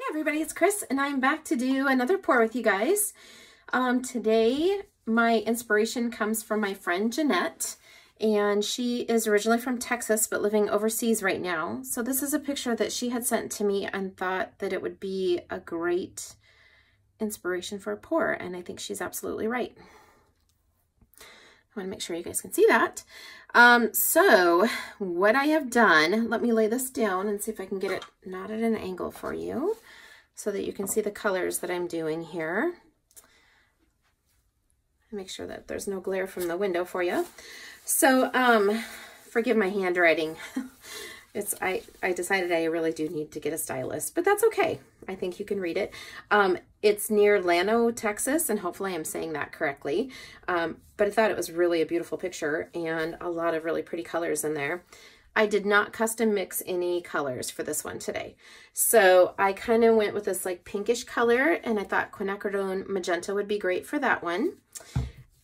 Everybody, it's Chris and I'm back to do another pour with you guys. Today my inspiration comes from my friend Jeannette, and she is originally from Texas but living overseas right now. So this is a picture that she had sent to me and thought that it would be a great inspiration for a pour, and I think she's absolutely right. I want to make sure you guys can see that. So what I have done, let me lay this down and see if I can get it not at an angle for you so that you can see the colors that I'm doing here. Make sure that there's no glare from the window for you. So, forgive my handwriting. I decided I really do need to get a stylist, but that's okay. I think you can read it. It's near Llano, Texas, and hopefully I'm saying that correctly. But I thought it was really a beautiful picture and a lot of really pretty colors in there. I did not custom mix any colors for this one today. So I kind of went with this like pinkish color, and I thought quinacridone magenta would be great for that one.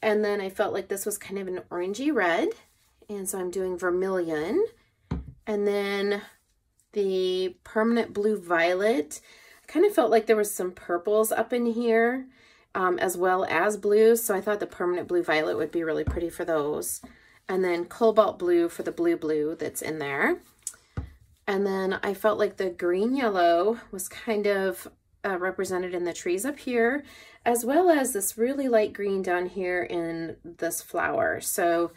And then I felt like this was kind of an orangey red, and so I'm doing vermilion. And then the permanent blue violet, I kind of felt like there was some purples up in here, as well as blues. So I thought the permanent blue violet would be really pretty for those. And then cobalt blue for the blue that's in there. And then I felt like the green yellow was kind of represented in the trees up here, as well as this really light green down here in this flower. So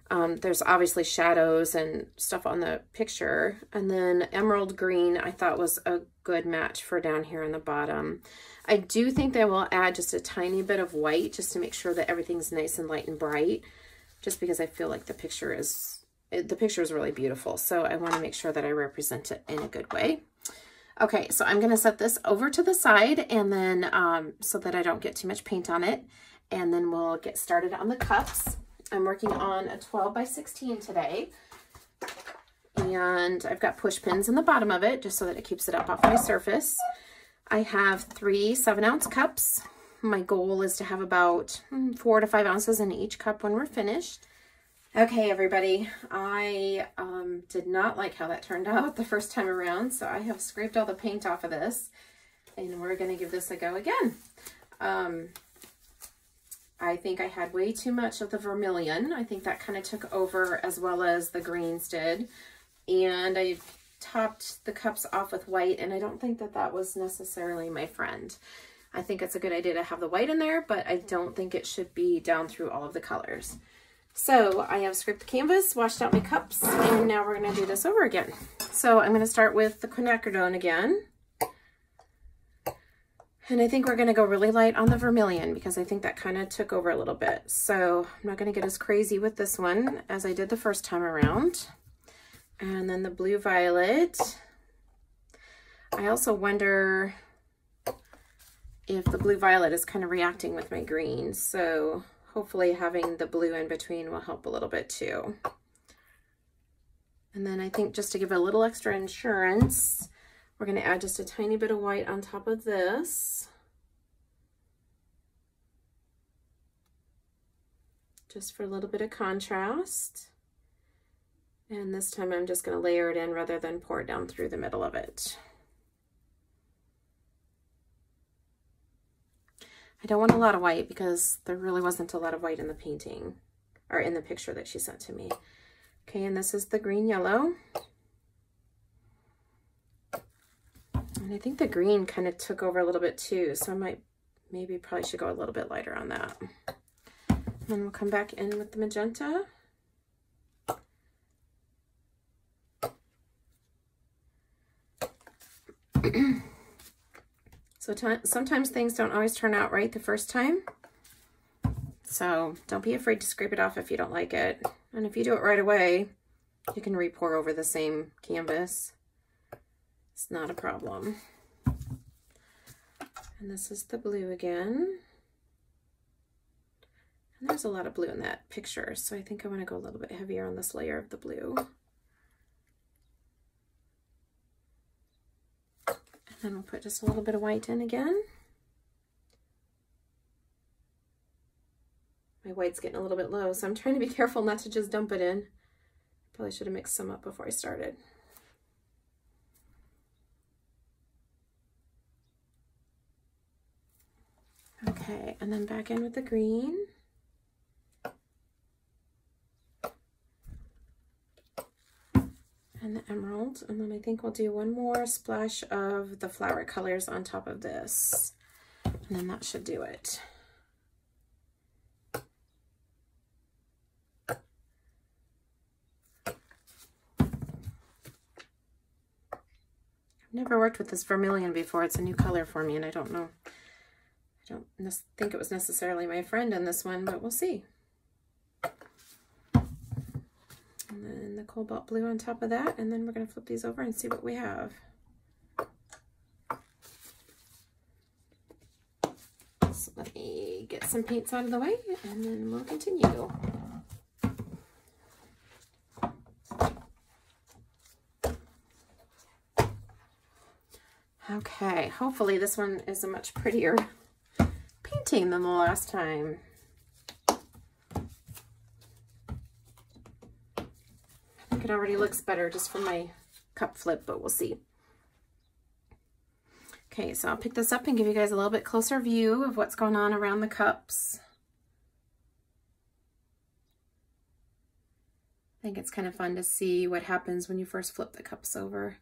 there's obviously shadows and stuff on the picture. And then emerald green I thought was a good match for down here in the bottom. I do think that we'll add just a tiny bit of white just to make sure that everything's nice and light and bright, just because I feel like the picture is really beautiful. So I want to make sure that I represent it in a good way. Okay, so I'm going to set this over to the side, and then so that I don't get too much paint on it, and then we'll get started on the cups. I'm working on a 12 by 16 today, and I've got push pins in the bottom of it just so that it keeps it up off my surface. I have 3 7-ounce cups. My goal is to have about 4 to 5 ounces in each cup when we're finished. Okay, everybody, I did not like how that turned out the first time around, so I have scraped all the paint off of this, and we're going to give this a go again. I think I had way too much of the vermilion. I think that kind of took over as well as the greens did, and I topped the cups off with white, and I don't think that that was necessarily my friend. I think it's a good idea to have the white in there, but I don't think it should be down through all of the colors. So I have scraped the canvas, washed out my cups, and now we're going to do this over again. So I'm going to start with the quinacridone again. And I think we're going to go really light on the vermilion because I think that kind of took over a little bit. So I'm not going to get as crazy with this one as I did the first time around. And then the blue violet. I also wonder if the blue violet is kind of reacting with my green. So hopefully having the blue in between will help a little bit too. And then I think just to give a little extra insurance, we're going to add just a tiny bit of white on top of this. Just for a little bit of contrast. And this time I'm just going to layer it in rather than pour it down through the middle of it. I don't want a lot of white because there really wasn't a lot of white in the painting, or in the picture that she sent to me. Okay, and this is the green yellow. And I think the green kind of took over a little bit too, so I probably should go a little bit lighter on that. And then we'll come back in with the magenta. So sometimes things don't always turn out right the first time. So don't be afraid to scrape it off if you don't like it. And if you do it right away, you can re-pour over the same canvas. It's not a problem. And this is the blue again. And there's a lot of blue in that picture, so I think I want to go a little bit heavier on this layer of the blue. And we'll put just a little bit of white in again. My white's getting a little bit low, so I'm trying to be careful not to just dump it in. Probably should have mixed some up before I started. Okay, and then back in with the green. And the emerald, and then I think we'll do one more splash of the flower colors on top of this, and then that should do it. I've never worked with this vermilion before. It's a new color for me, and I don't know. I don't think it was necessarily my friend in this one, but we'll see. And then the cobalt blue on top of that, and then we're going to flip these over and see what we have. So let me get some paints out of the way, and then we'll continue. Okay, hopefully this one is a much prettier painting than the last time. It already looks better just from my cup flip, but we'll see. Okay, so I'll pick this up and give you guys a little bit closer view of what's going on around the cups. I think it's kind of fun to see what happens when you first flip the cups over.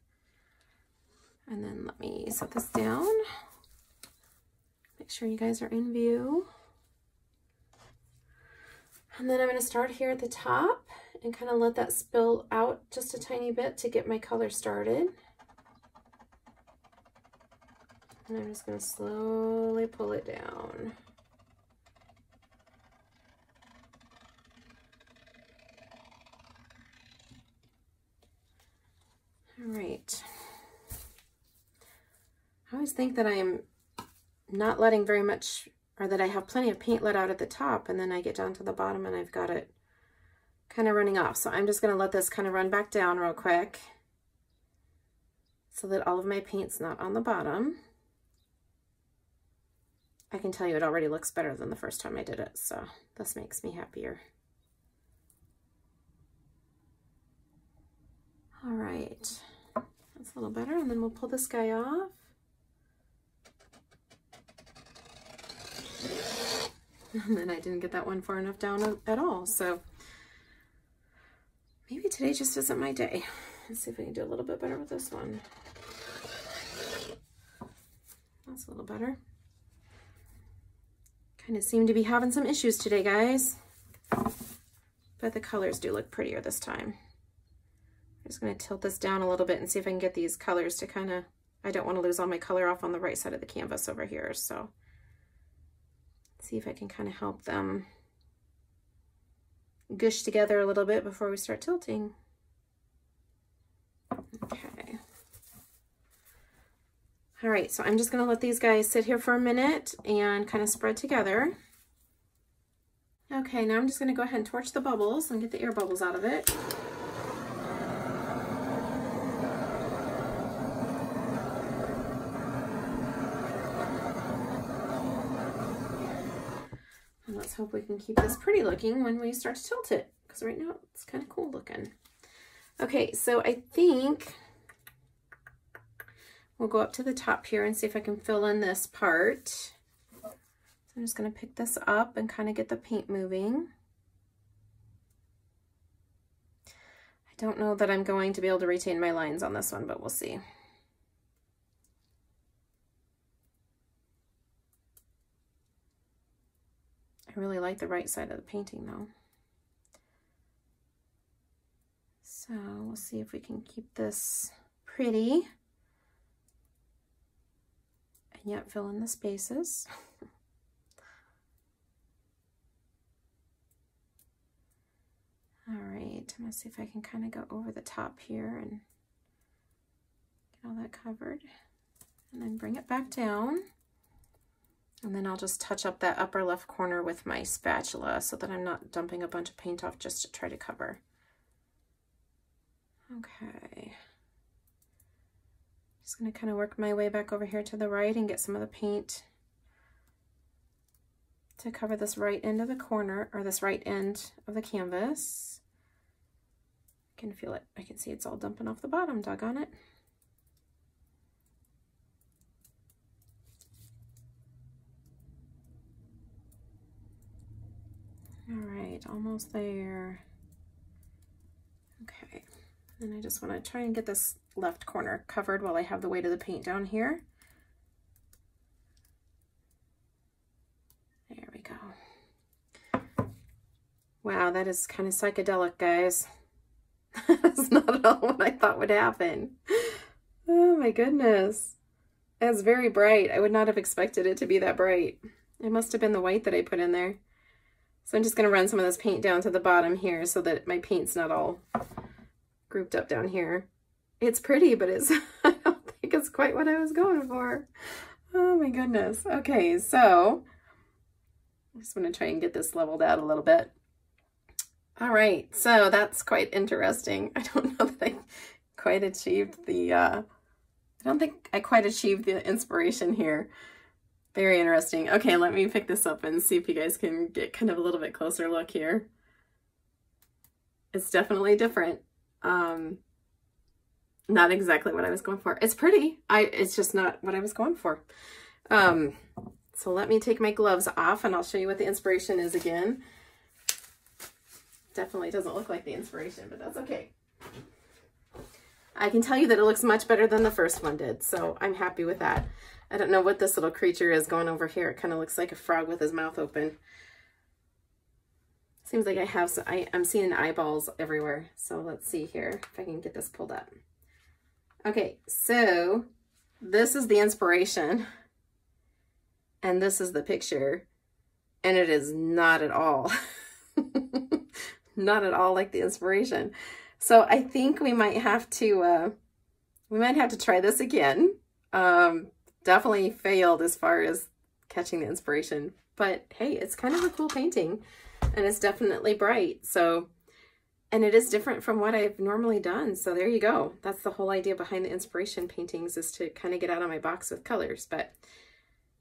And then let me set this down. Make sure you guys are in view. And then I'm going to start here at the top and kind of let that spill out just a tiny bit to get my color started. And I'm just going to slowly pull it down. All right. I always think that I am not letting very much, or that I have plenty of paint let out at the top, and then I get down to the bottom and I've got it kind of running off. So I'm just going to let this kind of run back down real quick so that all of my paint's not on the bottom. I can tell you it already looks better than the first time I did it, so this makes me happier. All right, that's a little better, and then we'll pull this guy off. And then I didn't get that one far enough down at all, so maybe today just isn't my day. Let's see if I can do a little bit better with this one. That's a little better. Kind of seem to be having some issues today, guys. But the colors do look prettier this time. I'm just going to tilt this down a little bit and see if I can get these colors to kind of, I don't want to lose all my color off on the right side of the canvas over here, so see if I can kind of help them gush together a little bit before we start tilting. Okay. All right, so I'm just going to let these guys sit here for a minute and kind of spread together. Okay, now I'm just going to go ahead and torch the bubbles and get the air bubbles out of it. And let's hope we can keep this pretty looking when we start to tilt it, because right now it's kind of cool looking. Okay, so I think we'll go up to the top here and see if I can fill in this part. So I'm just going to pick this up and kind of get the paint moving. I don't know that I'm going to be able to retain my lines on this one, but we'll see. I really like the right side of the painting though. So we'll see if we can keep this pretty and yet fill in the spaces. All right, I'm gonna see if I can kind of go over the top here and get all that covered, and then bring it back down. And then I'll just touch up that upper left corner with my spatula so that I'm not dumping a bunch of paint off just to try to cover. Okay. Just gonna kind of work my way back over here to the right and get some of the paint to cover this right end of the corner, or this right end of the canvas. I can feel it. I can see it's all dumping off the bottom, doggone it. almost there. Okay, and I just want to try and get this left corner covered while I have the weight of the paint down here. There we go. Wow, that is kind of psychedelic, guys. That's not at all what I thought would happen. Oh my goodness. That's very bright. I would not have expected it to be that bright. It must have been the white that I put in there. So I'm just going to run some of this paint down to the bottom here so that my paint's not all grouped up down here. It's pretty, but it's I don't think it's quite what I was going for. Oh my goodness. Okay, so I just want to try and get this leveled out a little bit. All right, so that's quite interesting. I don't know that I quite achieved the, I don't think I quite achieved the inspiration here. Very interesting. Okay, let me pick this up and see if you guys can get kind of a little bit closer look here. It's definitely different. Not exactly what I was going for. It's pretty. It's just not what I was going for. So let me take my gloves off and I'll show you what the inspiration is again. Definitely doesn't look like the inspiration, but that's okay. I can tell you that it looks much better than the first one did, so I'm happy with that. I don't know what this little creature is going over here. It kind of looks like a frog with his mouth open. Seems like I have some, I'm seeing eyeballs everywhere. So let's see here if I can get this pulled up. Okay, so this is the inspiration and this is the picture, and it is not at all, not at all like the inspiration. So I think we might have to try this again. Definitely failed as far as catching the inspiration, but hey, it's kind of a cool painting and it's definitely bright. So, and it is different from what I've normally done. So there you go. That's the whole idea behind the inspiration paintings, is to kind of get out of my box with colors. But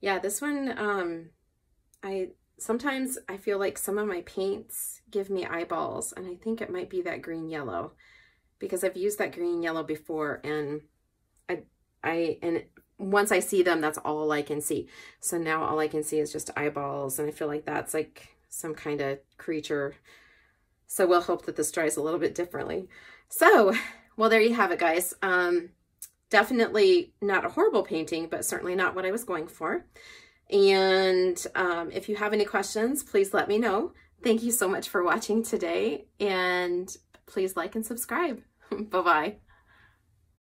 yeah, this one, sometimes I feel like some of my paints give me eyeballs, and I think it might be that green yellow, because I've used that green yellow before, and once I see them, that's all I can see. So now all I can see is just eyeballs, and I feel like that's like some kind of creature. So we'll hope that this dries a little bit differently. So, well, there you have it, guys. Definitely not a horrible painting, but certainly not what I was going for. And if you have any questions, please let me know. Thank you so much for watching today, and please like and subscribe. Bye-bye.